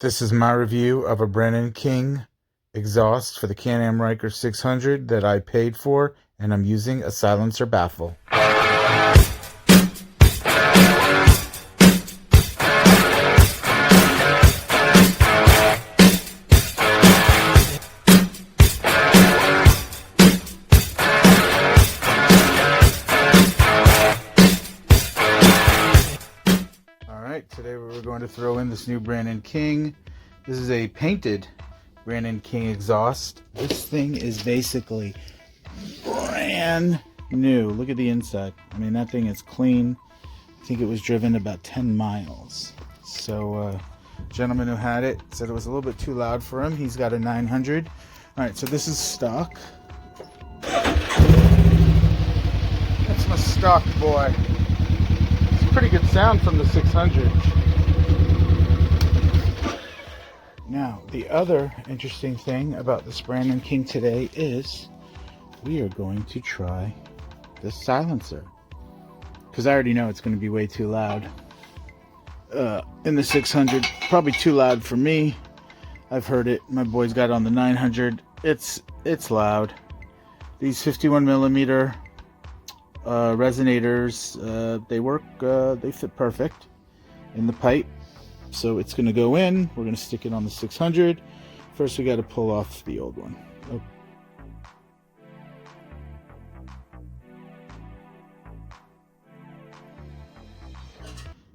This is my review of a Brannon King exhaust for the Can-Am Ryker 600 that I paid for, and I'm using a silencer baffle. Alright, today we're going to throw in this new Brannon King. This is a painted Brannon King exhaust. This thing is basically brand new. Look at the inside. I mean, that thing is clean. I think it was driven about 10 miles. So, gentleman who had it said it was a little bit too loud for him. He's got a 900. Alright, so this is stock. That's my stock boy. Pretty good sound from the 600. Now, the other interesting thing about this Brannon King today is we are going to try the silencer, because I already know it's going to be way too loud in the 600. Probably too loud for me. I've heard it. My boys got it on the 900. It's loud. These 51 millimeter resonators, they work, they fit perfect in the pipe. So it's going to go in. We're going to stick it on the 600. First we got to pull off the old one. Oh.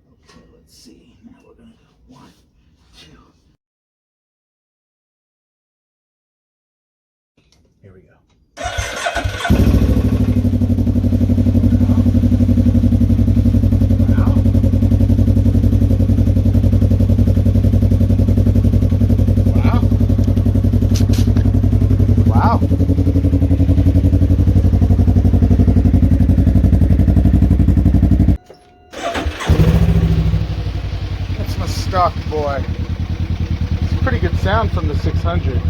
Okay, let's see. Now we're going to go 1, 2. Here we go. Wow. That's my stock boy. It's a pretty good sound from the 600.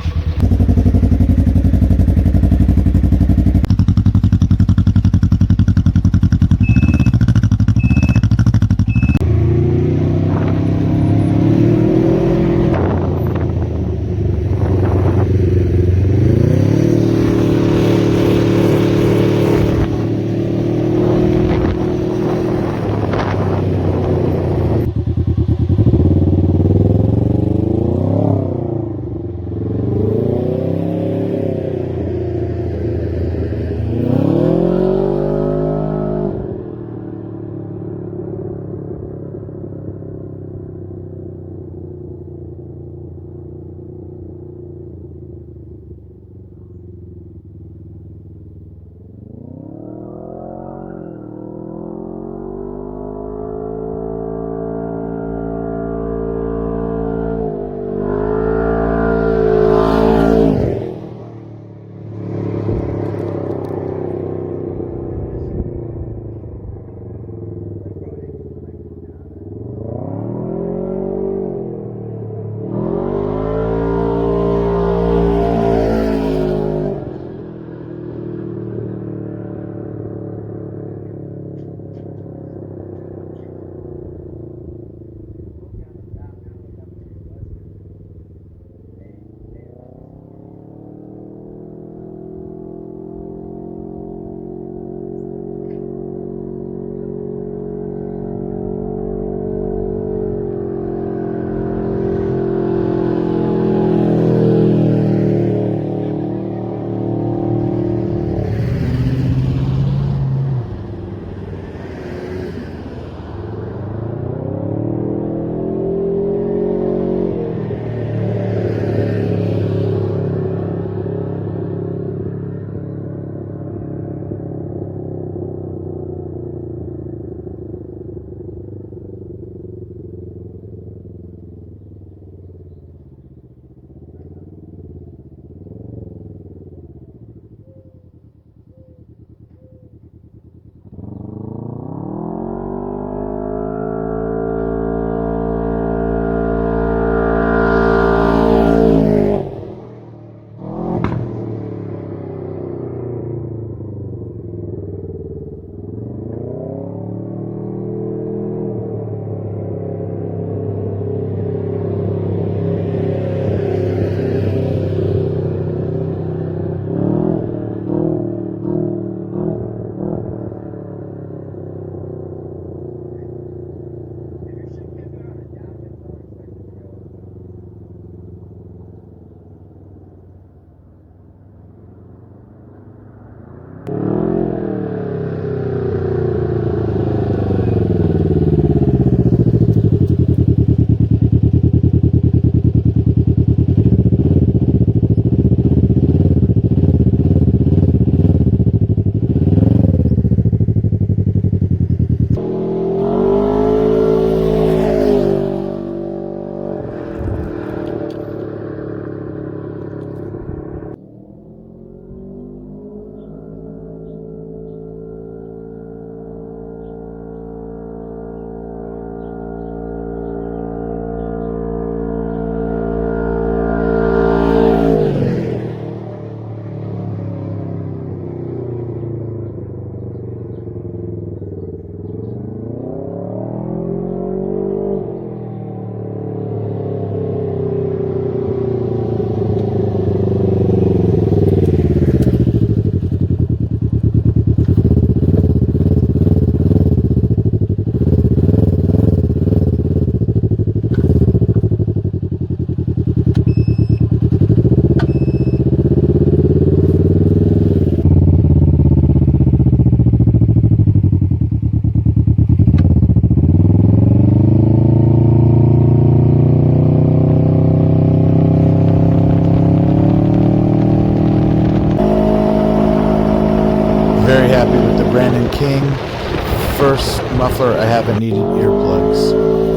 first muffler I haven't needed earplugs.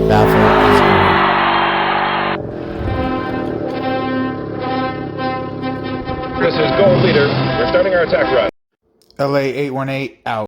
Baffel is This is Gold Leader. We're starting our attack run. LA 818 out.